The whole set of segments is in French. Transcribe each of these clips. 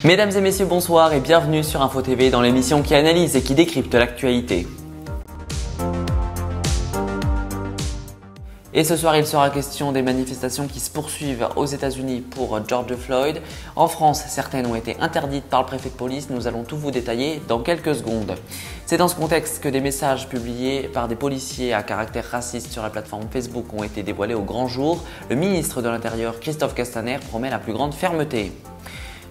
Mesdames et messieurs, bonsoir et bienvenue sur Info TV dans l'émission qui analyse et qui décrypte l'actualité. Et ce soir, il sera question des manifestations qui se poursuivent aux États-Unis pour George Floyd. En France, certaines ont été interdites par le préfet de police. Nous allons tout vous détailler dans quelques secondes. C'est dans ce contexte que des messages publiés par des policiers à caractère raciste sur la plateforme Facebook ont été dévoilés au grand jour. Le ministre de l'Intérieur, Christophe Castaner, promet la plus grande fermeté.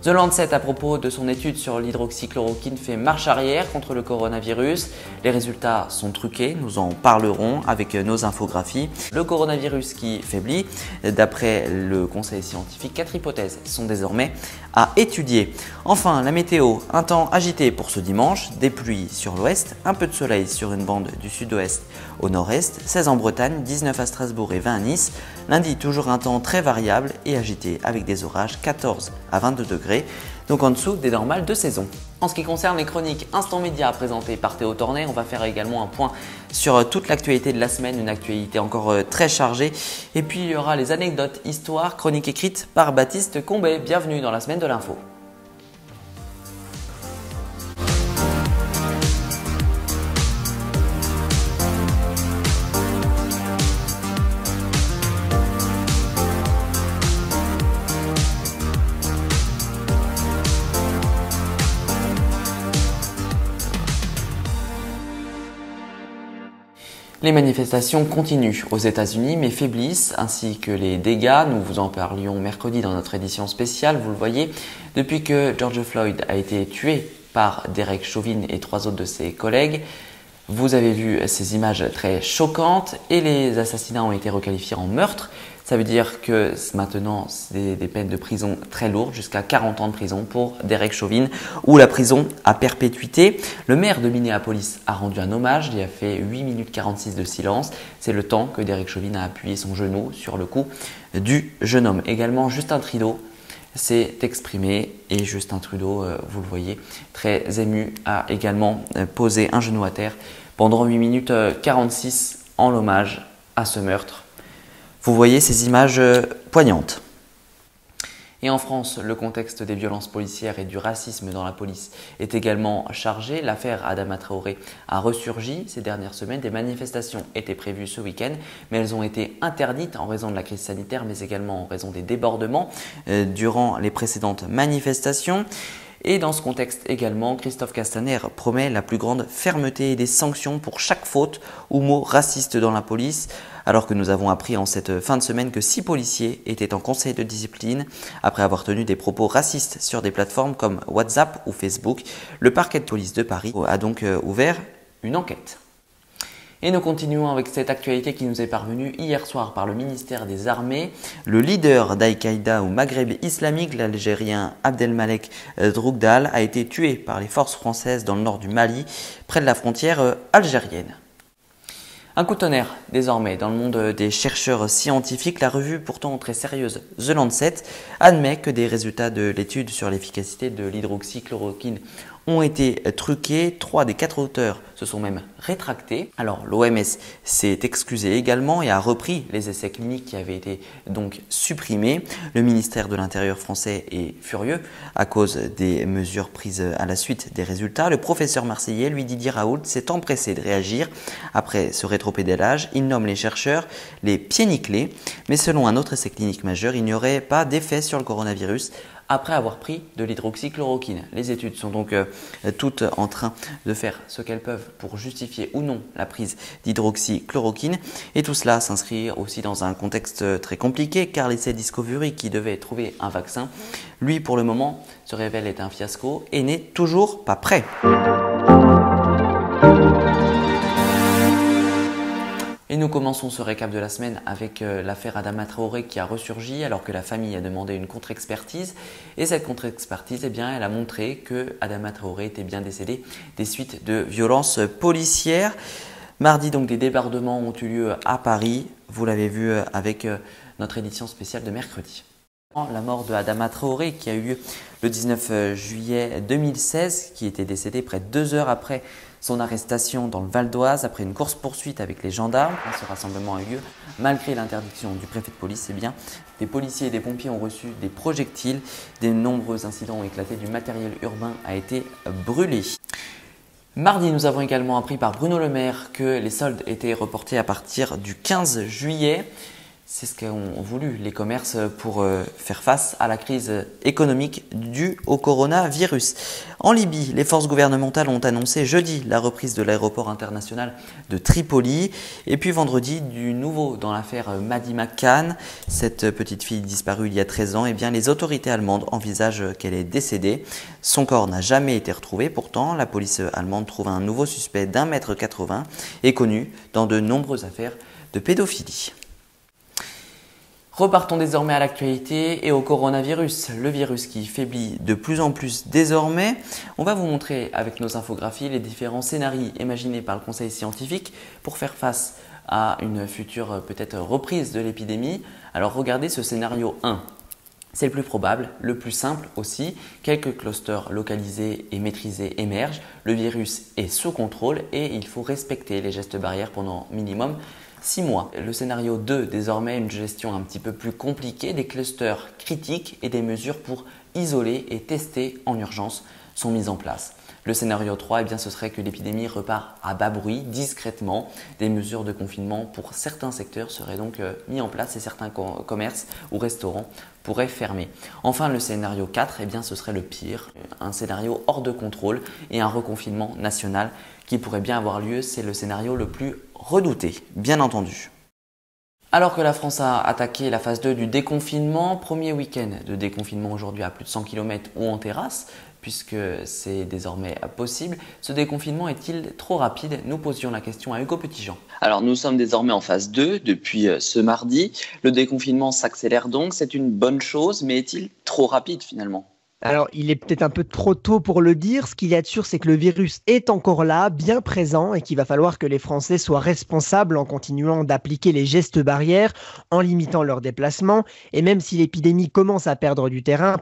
The Lancet, à propos de son étude sur l'hydroxychloroquine, fait marche arrière contre le coronavirus. Les résultats sont truqués, nous en parlerons avec nos infographies. Le coronavirus qui faiblit, d'après le conseil scientifique, 4 hypothèses sont désormais à étudier. Enfin, la météo, un temps agité pour ce dimanche, des pluies sur l'ouest, un peu de soleil sur une bande du sud-ouest au nord-est, 16 en Bretagne, 19 à Strasbourg et 20 à Nice. Lundi, toujours un temps très variable et agité avec des orages, 14 à 22 degrés, donc en dessous des normales de saison. En ce qui concerne les chroniques Instant Média présentées par Théo Tornet, on va faire également un point sur toute l'actualité de la semaine, une actualité encore très chargée. Et puis il y aura les anecdotes histoire, chroniques écrites par Baptiste Combet. Bienvenue dans la semaine de l'info. Les manifestations continuent aux États-Unis mais faiblissent, ainsi que les dégâts. Nous vous en parlions mercredi dans notre édition spéciale, vous le voyez. Depuis que George Floyd a été tué par Derek Chauvin et 3 autres de ses collègues, vous avez vu ces images très choquantes et les assassinats ont été requalifiés en meurtre. Ça veut dire que maintenant, c'est des peines de prison très lourdes, jusqu'à 40 ans de prison pour Derek Chauvin ou la prison à perpétuité. Le maire de Minneapolis a rendu un hommage, il a fait 8 minutes 46 de silence. C'est le temps que Derek Chauvin a appuyé son genou sur le cou du jeune homme. Également, Justin Trudeau s'est exprimé et Justin Trudeau, vous le voyez, très ému, a également posé un genou à terre pendant 8 minutes 46 en hommage à ce meurtre. Vous voyez ces images poignantes. Et en France, le contexte des violences policières et du racisme dans la police est également chargé. L'affaire Adama Traoré a ressurgi ces dernières semaines. Des manifestations étaient prévues ce week-end, mais elles ont été interdites en raison de la crise sanitaire, mais également en raison des débordements durant les précédentes manifestations. Et dans ce contexte également, Christophe Castaner promet la plus grande fermeté et des sanctions pour chaque faute ou mot raciste dans la police, alors que nous avons appris en cette fin de semaine que 6 policiers étaient en conseil de discipline après avoir tenu des propos racistes sur des plateformes comme WhatsApp ou Facebook. Le parquet de police de Paris a donc ouvert une enquête. Et nous continuons avec cette actualité qui nous est parvenue hier soir par le ministère des Armées. Le leader d'Al-Qaïda au Maghreb islamique, l'Algérien Abdelmalek Droukdal, a été tué par les forces françaises dans le nord du Mali, près de la frontière algérienne. Un coup de tonnerre désormais dans le monde des chercheurs scientifiques. La revue pourtant très sérieuse The Lancet admet que des résultats de l'étude sur l'efficacité de l'hydroxychloroquine ont été truqués. 3 des 4 auteurs se sont même rétractés. Alors l'OMS s'est excusé également et a repris les essais cliniques qui avaient été donc supprimés. Le ministère de l'Intérieur français est furieux à cause des mesures prises à la suite des résultats. Le professeur marseillais, lui Didier Raoult, s'est empressé de réagir après ce rétropédalage. Il nomme les chercheurs les pieds nickelés, mais selon un autre essai clinique majeur, il n'y aurait pas d'effet sur le coronavirus après avoir pris de l'hydroxychloroquine. Les études sont donc toutes en train de faire ce qu'elles peuvent pour justifier ou non la prise d'hydroxychloroquine. Et tout cela s'inscrit aussi dans un contexte très compliqué car l'essai Discovery qui devait trouver un vaccin, lui pour le moment se révèle être un fiasco et n'est toujours pas prêt. Et nous commençons ce récap de la semaine avec l'affaire Adama Traoré qui a ressurgi alors que la famille a demandé une contre-expertise. Et cette contre-expertise, elle a montré que Adama Traoré était bien décédé des suites de violences policières. Mardi, donc, des débordements ont eu lieu à Paris. Vous l'avez vu avec notre édition spéciale de mercredi. La mort de Adama Traoré qui a eu lieu le 19 juillet 2016, qui était décédé près de 2 heures après son arrestation dans le Val d'Oise après une course-poursuite avec les gendarmes. Ce rassemblement a eu lieu malgré l'interdiction du préfet de police. Eh bien, des policiers et des pompiers ont reçu des projectiles. De nombreux incidents ont éclaté, du matériel urbain a été brûlé. Mardi, nous avons également appris par Bruno Le Maire que les soldes étaient reportés à partir du 15 juillet. C'est ce qu'ont voulu les commerces pour faire face à la crise économique due au coronavirus. En Libye, les forces gouvernementales ont annoncé jeudi la reprise de l'aéroport international de Tripoli. Et puis vendredi, du nouveau dans l'affaire Madi Makan, cette petite fille disparue il y a 13 ans. Eh bien, les autorités allemandes envisagent qu'elle est décédée. Son corps n'a jamais été retrouvé. Pourtant, la police allemande trouve un nouveau suspect d'1,80 m et connu dans de nombreuses affaires de pédophilie. Repartons désormais à l'actualité et au coronavirus, le virus qui faiblit de plus en plus désormais. On va vous montrer avec nos infographies les différents scénarios imaginés par le conseil scientifique pour faire face à une future peut-être reprise de l'épidémie. Alors regardez ce scénario 1. C'est le plus probable, le plus simple aussi. Quelques clusters localisés et maîtrisés émergent. Le virus est sous contrôle et il faut respecter les gestes barrières pendant minimum 6 mois. Le scénario 2, désormais une gestion un petit peu plus compliquée, des clusters critiques et des mesures pour isoler et tester en urgence sont mises en place. Le scénario 3, eh bien, ce serait que l'épidémie repart à bas bruit, discrètement. Des mesures de confinement pour certains secteurs seraient donc mis en place et certains commerces ou restaurants pourraient fermer. Enfin, le scénario 4, eh bien, ce serait le pire, un scénario hors de contrôle et un reconfinement national qui pourrait bien avoir lieu. C'est le scénario le plus redouté, bien entendu. Alors que la France a attaqué la phase 2 du déconfinement, premier week-end de déconfinement aujourd'hui à plus de 100 km ou en terrasse, puisque c'est désormais possible. Ce déconfinement est-il trop rapide? Nous posions la question à Hugo Petitjean. Alors nous sommes désormais en phase 2 depuis ce mardi. Le déconfinement s'accélère donc, c'est une bonne chose, mais est-il trop rapide finalement? Alors, il est peut-être un peu trop tôt pour le dire. Ce qu'il y a de sûr, c'est que le virus est encore là, bien présent, et qu'il va falloir que les Français soient responsables en continuant d'appliquer les gestes barrières, en limitant leurs déplacements. Et même si l'épidémie commence à perd du terrain,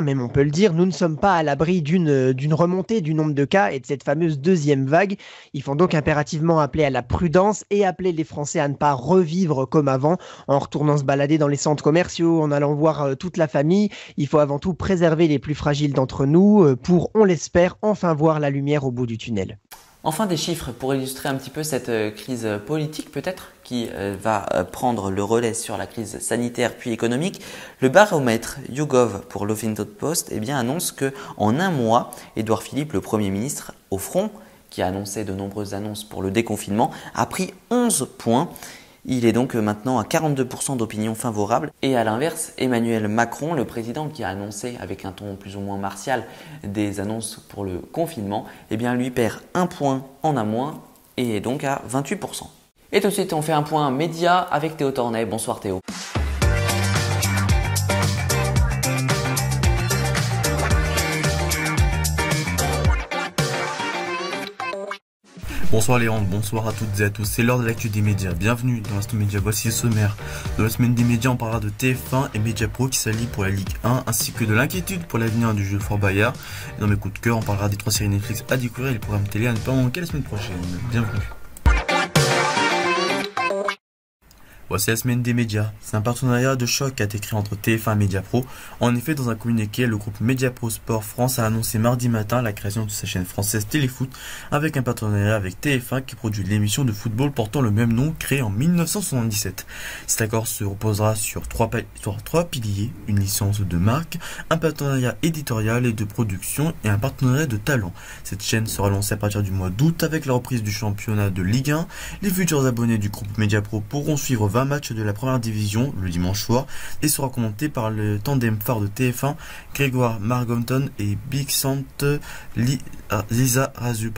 même on peut le dire, nous ne sommes pas à l'abri d'une remontée du nombre de cas et de cette fameuse deuxième vague. Il faut donc impérativement appeler à la prudence et appeler les Français à ne pas revivre comme avant, en retournant se balader dans les centres commerciaux, en allant voir toute la famille. Il faut avant tout préserver les plus fragiles d'entre nous pour, on l'espère, enfin voir la lumière au bout du tunnel. Enfin, des chiffres pour illustrer un petit peu cette crise politique peut-être qui va prendre le relais sur la crise sanitaire puis économique. Le baromètre YouGov pour l'Huffington Post annonce qu'en un mois, Édouard Philippe, le Premier ministre au front, qui a annoncé de nombreuses annonces pour le déconfinement, a pris 11 points. Il est donc maintenant à 42% d'opinion favorable. Et à l'inverse, Emmanuel Macron, le président qui a annoncé avec un ton plus ou moins martial des annonces pour le confinement, lui perd 1 point en un mois et est donc à 28%. Et tout de suite, on fait un point média avec Théo Tornet. Bonsoir Théo. Bonsoir Léon, bonsoir à toutes et à tous, c'est l'heure de l'actu des médias. Bienvenue dans l'Instant Média, voici le sommaire. Dans la semaine des médias, on parlera de TF1 et Mediapro qui s'allient pour la Ligue 1, ainsi que de l'inquiétude pour l'avenir du jeu Fort Boyard. Et dans mes coups de cœur, on parlera des 3 séries Netflix à découvrir et les programmes télé à ne pas manquer la semaine prochaine. Bienvenue. Voici la semaine des médias. C'est un partenariat de choc qui a été créé entre TF1 et Mediapro. En effet, dans un communiqué, le groupe Mediapro Sport France a annoncé mardi matin la création de sa chaîne française Téléfoot avec un partenariat avec TF1 qui produit l'émission de football portant le même nom créée en 1977. Cet accord se reposera sur trois piliers, une licence de marque, un partenariat éditorial et de production et un partenariat de talent. Cette chaîne sera lancée à partir du mois d'août avec la reprise du championnat de Ligue 1. Les futurs abonnés du groupe Mediapro pourront suivre 20 matchs de la première division le dimanche soir et sera commenté par le tandem phare de TF1, Grégoire Margompton et Big Sante Lisa Razu.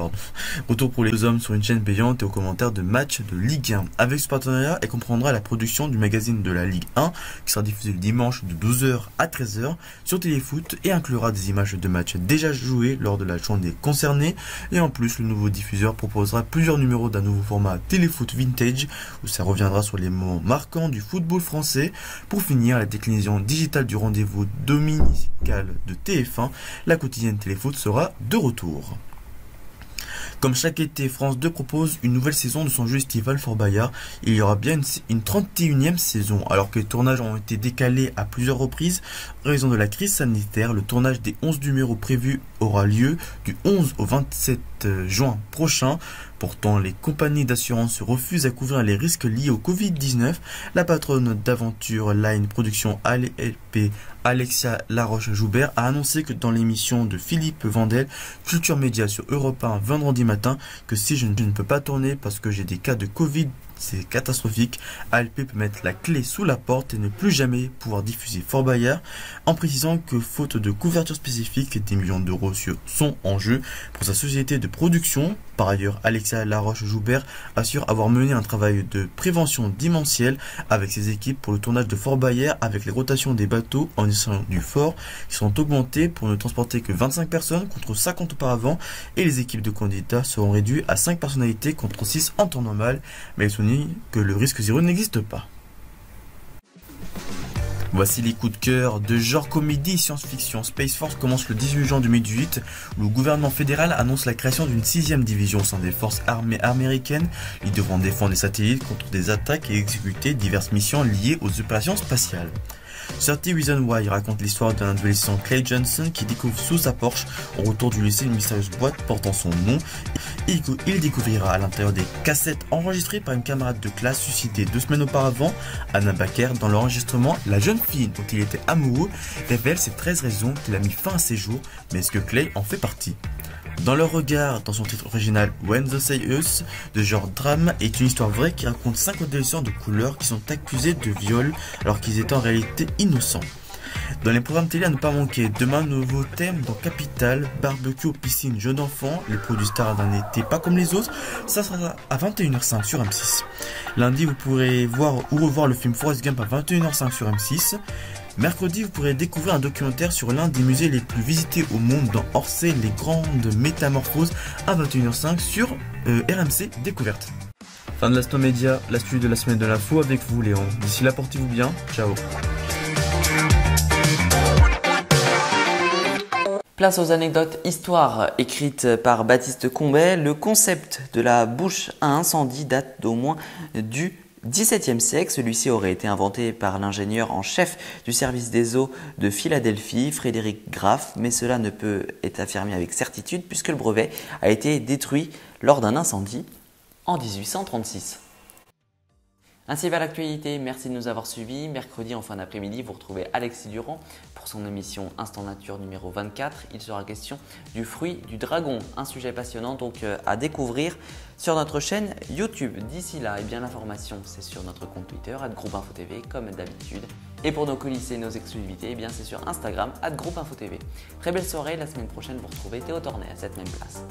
Retour pour les deux hommes sur une chaîne payante et aux commentaires de matchs de Ligue 1. Avec ce partenariat, elle comprendra la production du magazine de la Ligue 1 qui sera diffusé le dimanche de 12h à 13h sur Téléfoot et inclura des images de matchs déjà joués lors de la journée concernée. Et en plus, le nouveau diffuseur proposera plusieurs numéros d'un nouveau format Téléfoot Vintage où ça reviendra sur les moments marquants du football français. Pour finir, la déclinaison digitale du rendez-vous dominical de TF1, la quotidienne Téléfoot sera de retour. Comme chaque été, France 2 propose une nouvelle saison de son jeu estival Fort Boyard. Il y aura bien une 31e saison. Alors que les tournages ont été décalés à plusieurs reprises en raison de la crise sanitaire, le tournage des 11 numéros prévus aura lieu du 11 au 27 juin prochain. Pourtant, les compagnies d'assurance refusent à couvrir les risques liés au Covid-19. La patronne d'Aventure Line Production ALP, Alexia Laroche-Joubert, a annoncé que dans l'émission de Philippe Vandel, Culture Média sur Europe 1 vendredi matin, que si je ne peux pas tourner parce que j'ai des cas de Covid, c'est catastrophique. ALP peut mettre la clé sous la porte et ne plus jamais pouvoir diffuser Fort Boyard, en précisant que faute de couverture spécifique, des millions d'euros sont en jeu pour sa société de production. Par ailleurs, Alexia Laroche-Joubert assure avoir mené un travail de prévention démentiel avec ses équipes pour le tournage de Fort Boyard, avec les rotations des bateaux en descendant du fort qui sont augmentées pour ne transporter que 25 personnes contre 50 auparavant, et les équipes de candidats seront réduites à 5 personnalités contre 6 en temps normal, mais il souligne que le risque zéro n'existe pas. Voici les coups de cœur de genre comédie et science-fiction. Space Force commence le 18 juin 2018, où le gouvernement fédéral annonce la création d'une 6e division au sein des forces armées américaines. Ils devront défendre les satellites contre des attaques et exécuter diverses missions liées aux opérations spatiales. 30 Reasons Why raconte l'histoire d'un adolescent, Clay Johnson, qui découvre sous sa Porsche au retour du lycée une mystérieuse boîte portant son nom. Il découvrira à l'intérieur des cassettes enregistrées par une camarade de classe suicidée 2 semaines auparavant, Anna Baker. Dans l'enregistrement, la jeune fille dont il était amoureux révèle ses 13 raisons qu'il a mis fin à ses jours, mais est-ce que Clay en fait partie? Dans leur regard, dans son titre original When the Say Us, de genre drame, est une histoire vraie qui raconte 5 adolescents de couleur qui sont accusés de viol alors qu'ils étaient en réalité innocents. Dans les programmes télé à ne pas manquer, demain nouveau thème dans Capital, barbecue, piscine, jeux d'enfants, les produits stars d'un été pas comme les autres, ça sera à 21h05 sur M6. Lundi, vous pourrez voir ou revoir le film Forrest Gump à 21h05 sur M6. Mercredi, vous pourrez découvrir un documentaire sur l'un des musées les plus visités au monde dans Orsay, les grandes métamorphoses à 21h05 sur RMC Découverte. Fin de l'Instant Média, la suite de la semaine de l'info avec vous Léon. D'ici là, portez-vous bien, ciao. Place aux anecdotes histoires écrites par Baptiste Combet. Le concept de la bouche à incendie date d'au moins du XVIIe siècle. Celui-ci aurait été inventé par l'ingénieur en chef du service des eaux de Philadelphie, Frédéric Graff, mais cela ne peut être affirmé avec certitude puisque le brevet a été détruit lors d'un incendie en 1836. Ainsi va l'actualité, merci de nous avoir suivis. Mercredi en fin d'après-midi, vous retrouvez Alexis Durand pour son émission Instant Nature numéro 24. Il sera question du fruit du dragon, un sujet passionnant donc à découvrir sur notre chaîne YouTube. D'ici là, l'information c'est sur notre compte Twitter, @groupeinfotv comme d'habitude. Et pour nos coulisses et nos exclusivités, c'est sur Instagram, @groupeinfotv. Très belle soirée, la semaine prochaine vous retrouvez Théo Tornet à cette même place.